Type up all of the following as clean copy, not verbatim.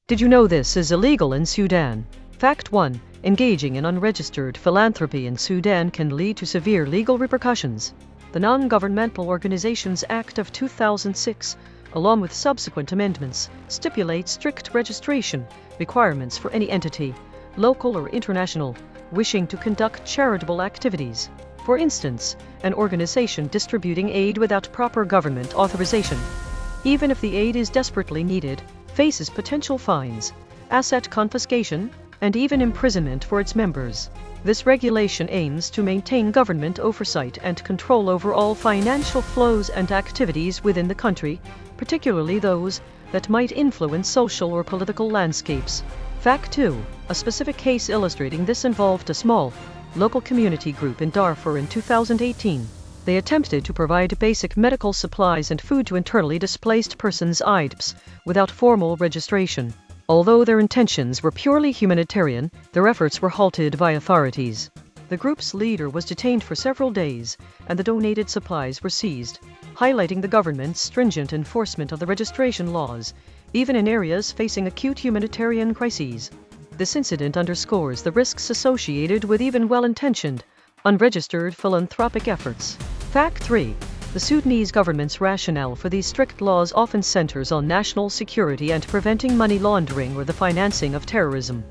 Did you know this is illegal in Sudan? Fact 1. Engaging in unregistered philanthropy in Sudan can lead to severe legal repercussions. The Non-Governmental Organizations Act of 2006, along with subsequent amendments, stipulates strict registration requirements for any entity, local or international, wishing to conduct charitable activities. For instance, an organization distributing aid without proper government authorization, even if the aid is desperately needed, faces potential fines, asset confiscation, and even imprisonment for its members. This regulation aims to maintain government oversight and control over all financial flows and activities within the country, particularly those that might influence social or political landscapes. Fact 2. A specific case illustrating this involved a small, local community group in Darfur in 2018. They attempted to provide basic medical supplies and food to internally displaced persons (IDPs) without formal registration. Although their intentions were purely humanitarian, their efforts were halted by authorities. The group's leader was detained for several days, and the donated supplies were seized, highlighting the government's stringent enforcement of the registration laws, even in areas facing acute humanitarian crises. This incident underscores the risks associated with even well-intentioned, unregistered philanthropic efforts. Fact 3. The Sudanese government's rationale for these strict laws often centers on national security and preventing money laundering or the financing of terrorism.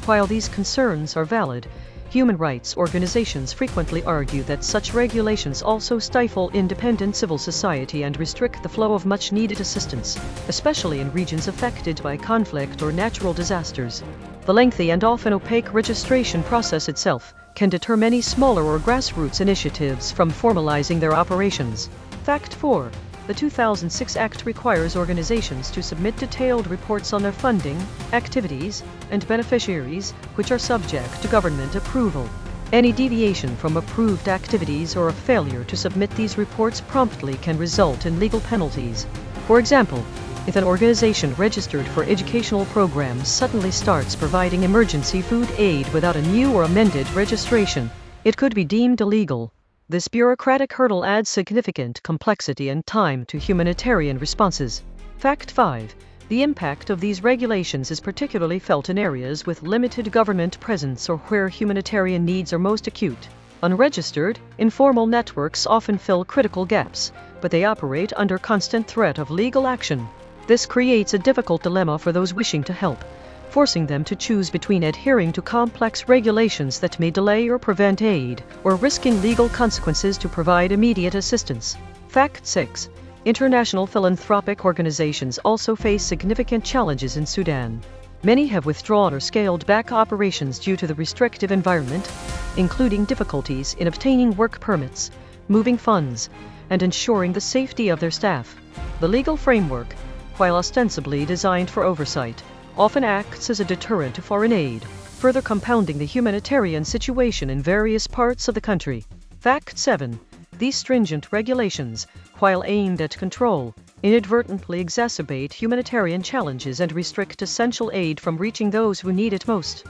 While these concerns are valid, human rights organizations frequently argue that such regulations also stifle independent civil society and restrict the flow of much-needed assistance, especially in regions affected by conflict or natural disasters. The lengthy and often opaque registration process itself can deter many smaller or grassroots initiatives from formalizing their operations. Fact 4. The 2006 Act requires organizations to submit detailed reports on their funding, activities, and beneficiaries, which are subject to government approval. Any deviation from approved activities or a failure to submit these reports promptly can result in legal penalties. For example, if an organization registered for educational programs suddenly starts providing emergency food aid without a new or amended registration, it could be deemed illegal. This bureaucratic hurdle adds significant complexity and time to humanitarian responses. Fact 5. The impact of these regulations is particularly felt in areas with limited government presence or where humanitarian needs are most acute. Unregistered, informal networks often fill critical gaps, but they operate under constant threat of legal action. This creates a difficult dilemma for those wishing to help, forcing them to choose between adhering to complex regulations that may delay or prevent aid, or risking legal consequences to provide immediate assistance. Fact 6. International philanthropic organizations also face significant challenges in Sudan. Many have withdrawn or scaled back operations due to the restrictive environment, including difficulties in obtaining work permits, moving funds, and ensuring the safety of their staff. The legal framework, while ostensibly designed for oversight, often acts as a deterrent to foreign aid, further compounding the humanitarian situation in various parts of the country. Fact 7. These stringent regulations, while aimed at control, inadvertently exacerbate humanitarian challenges and restrict essential aid from reaching those who need it most.